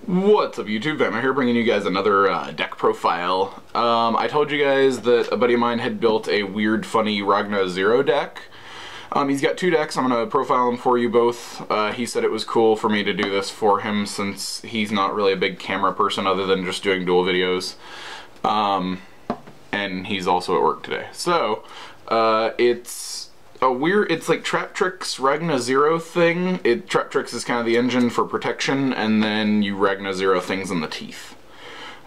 What's up YouTube, I'm here bringing you guys another deck profile. I told you guys that a buddy of mine had built a weird funny RagnaTrix deck. He's got two decks. I'm going to profile them for you both. He said it was cool for me to do this for him since he's not really a big camera person other than just doing duel videos. And he's also at work today. So, it's a weird, it's like RagnaTrix RagnaTrix thing. RagnaTrix is kind of the engine for protection, and then you RagnaTrix things in the teeth.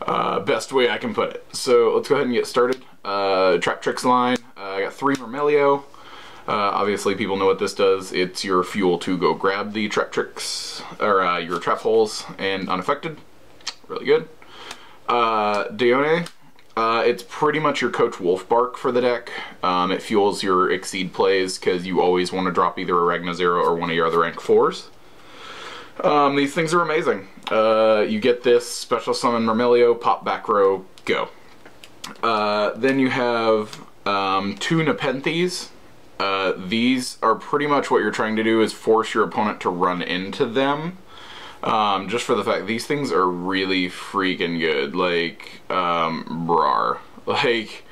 Best way I can put it. So let's go ahead and get started. RagnaTrix line, I got 3 Myrmelio. Obviously people know what this does. It's your fuel to go grab the RagnaTrix, or your trap holes, and unaffected. Really good. Yugioh. It's pretty much your Coach Wolfbark for the deck. It fuels your Exceed plays because you always want to drop either a RagnaTrix or one of your other rank 4s. These things are amazing. You get this special summon Myrmelio, pop back row, go. Then you have 2 Nepenthes. These are pretty much what you're trying to do is force your opponent to run into them. Just for the fact these things are really freaking good, like, brar. Like,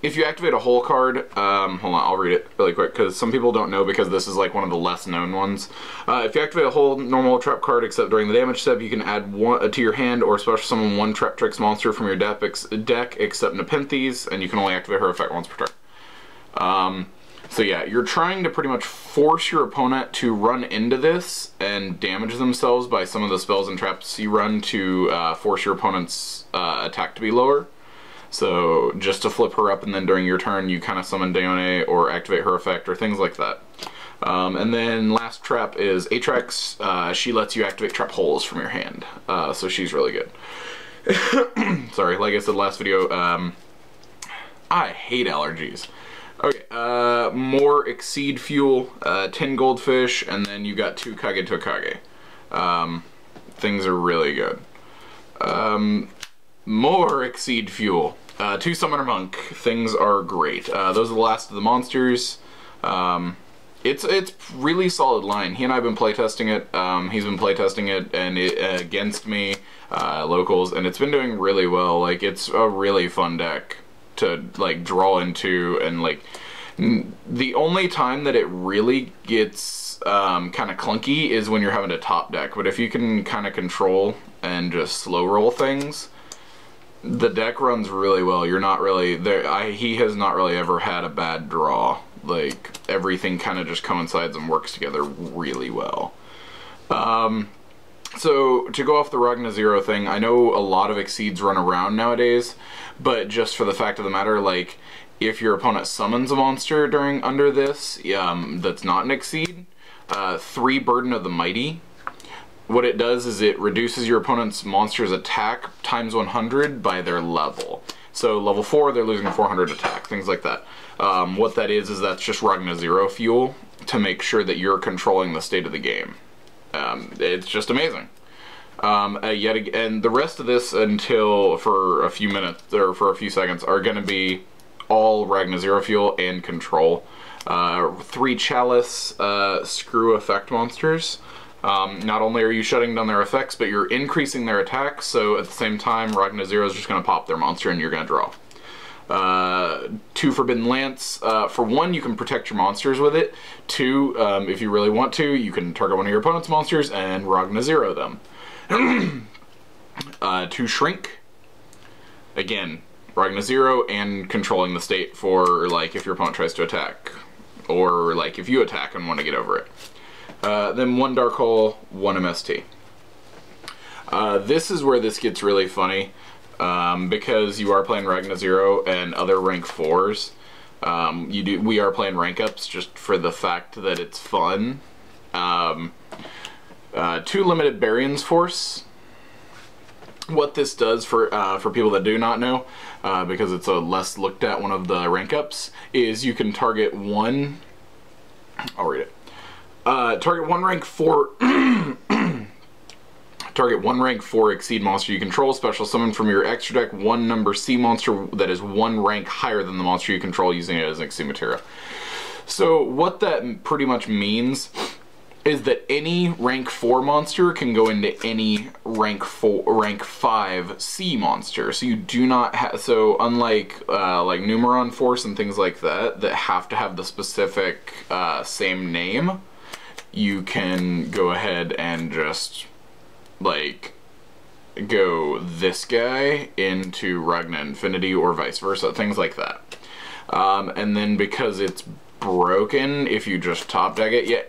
if you activate a hole card, hold on, I'll read it really quick, because some people don't know because this is like one of the less known ones. If you activate a whole normal trap card except during the damage step, you can add one to your hand or special summon 1 RagnaTrix monster from your deck except Nepenthes, and you can only activate her effect once per turn. So yeah, you're trying to pretty much force your opponent to run into this and damage themselves by some of the spells and traps you run to force your opponent's attack to be lower. So just to flip her up, and then during your turn you kind of summon Yugioh or activate her effect or things like that. And then last trap is RagnaTrix. She lets you activate trap holes from your hand, so she's really good. Sorry, like I said last video, I hate allergies. Okay, more Exceed fuel, 10 goldfish, and then you got 2 Kage. Things are really good. More Exceed fuel, 2 Summoner Monk. Things are great. Those are the last of the monsters. It's really solid line. He and I have been playtesting it. He's been playtesting it and against me, locals, and it's been doing really well. Like, it's a really fun deck to like draw into, and like the only time that it really gets kind of clunky is when you're having to top deck. But if you can kind of control and just slow roll things, the deck runs really well. You're not really there. He has not really ever had a bad draw. Like, everything kind of just coincides and works together really well. So, to go off the RagnaTrix thing, I know a lot of Exceeds run around nowadays, but just for the fact of the matter, like, if your opponent summons a monster under this, that's not an Exceed, 3 Burden of the Mighty, what it does is it reduces your opponent's monster's attack times 100 by their level. So, level 4, they're losing 400 attack, things like that. What that is that's just RagnaTrix fuel to make sure that you're controlling the state of the game. It's just amazing. Yet again, the rest of this until for a few minutes or for a few seconds are going to be all RagnaTrix fuel and control. 3 Chalice screw effect monsters. Not only are you shutting down their effects, but you're increasing their attack. So at the same time, RagnaTrix is just going to pop their monster and you're going to draw. 2 Forbidden Lance. For 1, you can protect your monsters with it. 2, if you really want to, you can target one of your opponent's monsters and RagnaTrix them. 2 Shrink. Again, RagnaTrix and controlling the state for, like, if your opponent tries to attack, or like if you attack and want to get over it. Then 1 Dark Hole, 1 MST. This is where this gets really funny. Because you are playing RagnaTrix and other rank 4s, we are playing rank ups just for the fact that it's fun. 2 Limited Barion's Force. What this does for people that do not know, because it's a less looked at one of the rank ups, is you can target 1. I'll read it. Target 1 rank 4. Target 1 rank 4 Exceed monster you control. Special summon from your extra deck 1 number C monster that is 1 rank higher than the monster you control using it as an Exceed material. So what that pretty much means is that any rank 4 monster can go into any rank 5 C monster. So you do not have, so unlike like Numeron Force and things like that have to have the specific same name, you can go ahead and just like go this guy into Ragna Infinity or vice versa, things like that. And then because it's broken, if you just top deck it, yeah.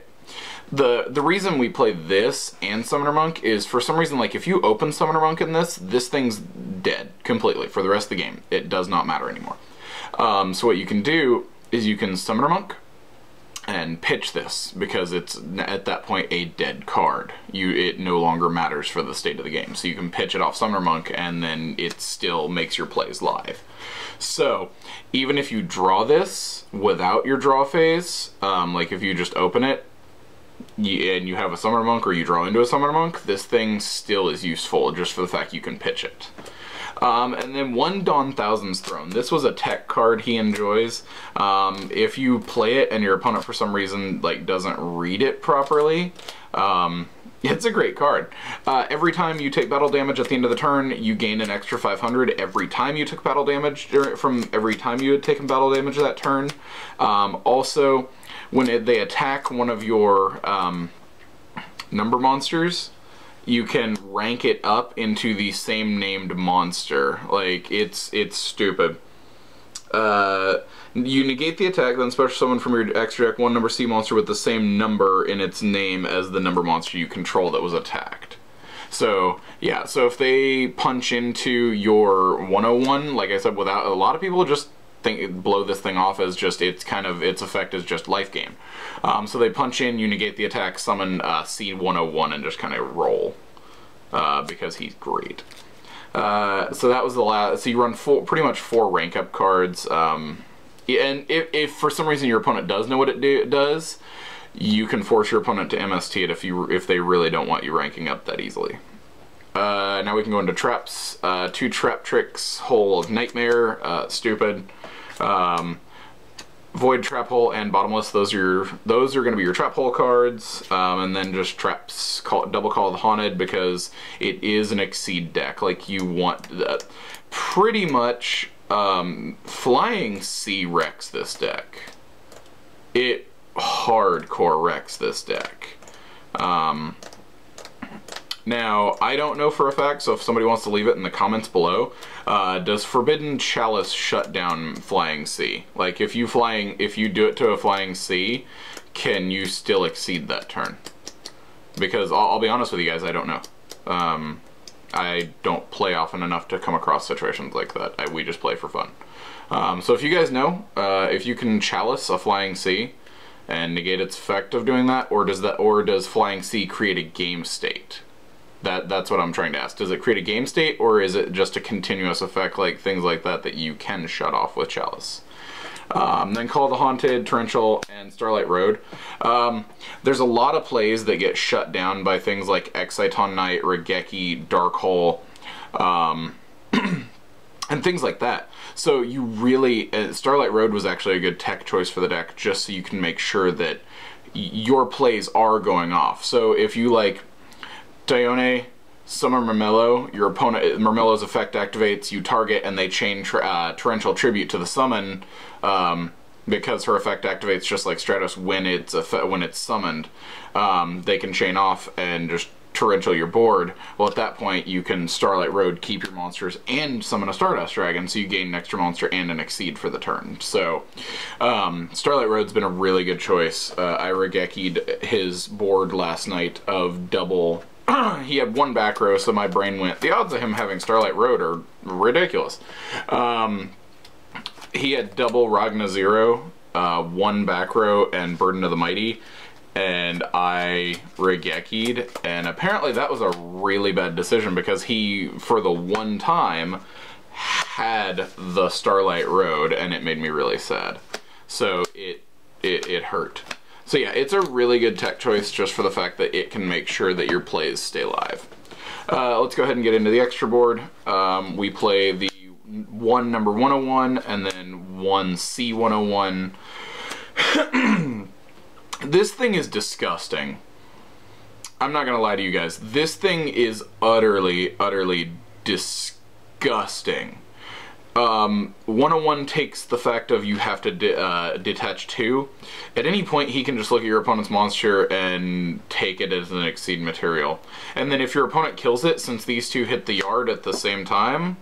The reason we play this and Summoner Monk is, for some reason, like if you open Summoner Monk in this thing's dead completely for the rest of the game. It does not matter anymore. So what you can do is you can Summoner Monk and pitch this, because it's at that point a dead card. It no longer matters for the state of the game. So you can pitch it off Summoner Monk and then it still makes your plays live. So even if you draw this without your draw phase, like if you just open it, and you have a Summoner Monk, or you draw into a Summoner Monk, this thing still is useful just for the fact you can pitch it. And then one Dawn Thousand's Throne. This was a tech card he enjoys. If you play it and your opponent for some reason like doesn't read it properly, it's a great card. Every time you take battle damage at the end of the turn, you gain an extra 500 every time you took battle damage from every time you had taken battle damage that turn. Also, when they attack one of your number monsters, you can rank it up into the same named monster. Like, it's stupid. You negate the attack, then special summon from your extra deck one number C monster with the same number in its name as the number monster you control that was attacked. So, yeah, so if they punch into your 101, like I said, without, a lot of people just blow this thing off as just, its effect is just life gain. So they punch in, you negate the attack, summon C101 and just kind of roll, because he's great. So that was the last, so you run pretty much 4 rank up cards, and if for some reason your opponent does know what it does, you can force your opponent to MST it if they really don't want you ranking up that easily. Now we can go into traps. 2 RagnaTrix, Hole of Nightmare, stupid. Void, Trap Hole, and Bottomless. Those are going to be your Trap Hole cards, and then just traps. Double Call of the Haunted, because it is an Exceed deck. Like, you want pretty much Flying C wrecks this deck. It hardcore wrecks this deck. Now, I don't know for a fact, so if somebody wants to leave it in the comments below, does Forbidden Chalice shut down Flying C? Like, if you do it to a Flying C, can you still exceed that turn? Because I'll be honest with you guys, I don't know. I don't play often enough to come across situations like that. We just play for fun. So if you guys know, if you can Chalice a Flying C and negate its effect of doing that, or does Flying C create a game state? That's what I'm trying to ask. Does it create a game state, or is it just a continuous effect, like things like that you can shut off with Chalice? Then Call of the Haunted, Torrential, and Starlight Road. There's a lot of plays that get shut down by things like Exciton Knight, Raigeki, Dark Hole, and things like that. So you really, Starlight Road was actually a good tech choice for the deck, just so you can make sure that your plays are going off. So if you like Dione, summon Murmello, your opponent, Murmello's effect activates, you target, and they chain Torrential Tribute to the summon, because her effect activates just like Stratos when it's summoned. They can chain off and just Torrential your board. Well, at that point, you can Starlight Road, keep your monsters, and summon a Stardust Dragon, so you gain an extra monster and an Exceed for the turn. So, Starlight Road's been a really good choice. I Raigeki'd his board last night of double. He had 1 back row, so my brain went, the odds of him having Starlight Road are ridiculous. He had double Ragna 0, 1 back row, and Burden of the Mighty, and I Raigeki'd, and apparently that was a really bad decision, because he, for the one time, had the Starlight Road, and it made me really sad. So it hurt. So yeah, it's a really good tech choice just for the fact that it can make sure that your plays stay live. Let's go ahead and get into the extra board. We play the number 101 and then 1 C101. This thing is disgusting. I'm not gonna lie to you guys. This thing is utterly, utterly disgusting. 101 takes the fact of you have to detach 2. At any point, he can just look at your opponent's monster and take it as an exceed material. And then if your opponent kills it, since these two hit the yard at the same time,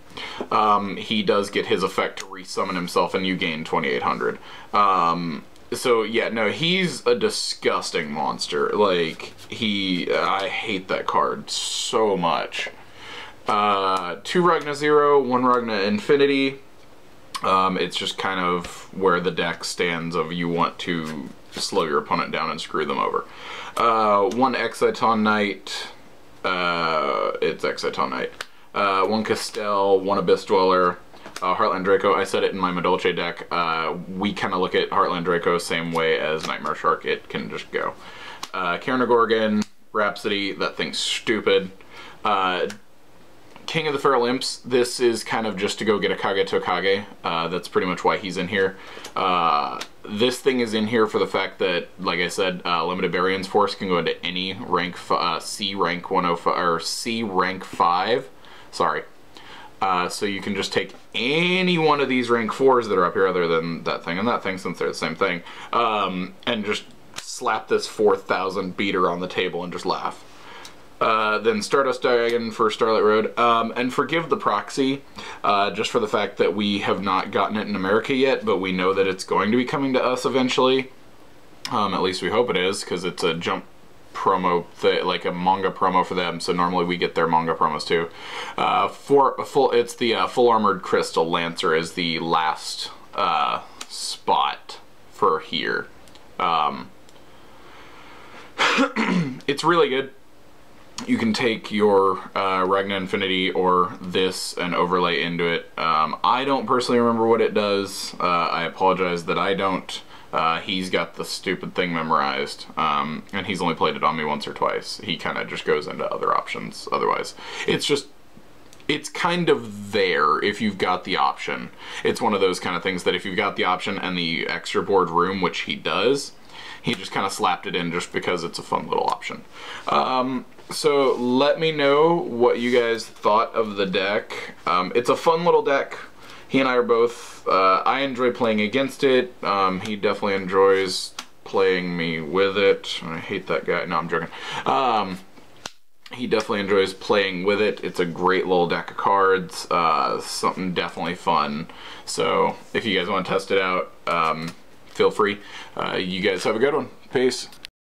he does get his effect to resummon himself and you gain 2,800. So yeah, no, he's a disgusting monster. Like, I hate that card so much. 2 Ragna 0, 1 Ragna Infinity. It's just kind of where the deck stands of you want to slow your opponent down and screw them over. 1 Exciton Knight. It's Exciton Knight. 1 Castell, 1 Abyss Dweller. Heartland Draco, I said it in my Madolche deck. We kind of look at Heartland Draco same way as Nightmare Shark. It can just go. Gorgon, Rhapsody, that thing's stupid. King of the Feral Imps, this is kind of just to go get a Kage Tokage. That's pretty much why he's in here. This thing is in here for the fact that, like I said, Limited Barion's Force can go into any rank, C rank 105, or C rank 5. Sorry. So you can just take any one of these rank 4s that are up here other than that thing and that thing, since they're the same thing, and just slap this 4,000 beater on the table and just laugh. Then Stardust Dragon for Starlight Road, and forgive the proxy, just for the fact that we have not gotten it in America yet, but we know that it's going to be coming to us eventually. At least we hope it is, because it's a Jump promo, like a manga promo for them, so normally we get their manga promos too. It's the Full Armored Crystal Lancer is the last spot for here. It's really good. You can take your Ragna Infinity or this and overlay into it. I don't personally remember what it does. I apologize that I don't. He's got the stupid thing memorized, and he's only played it on me once or twice. He kind of just goes into other options otherwise. It's kind of there if you've got the option. It's one of those kind of things that if you've got the option and the extra board room, which he does, he just kind of slapped it in just because it's a fun little option. So let me know what you guys thought of the deck. It's a fun little deck. He and I are both, I enjoy playing against it. He definitely enjoys playing me with it. I hate that guy. No, I'm joking. He definitely enjoys playing with it. It's a great little deck of cards. Something definitely fun. So if you guys want to test it out, feel free. You guys have a good one. Peace.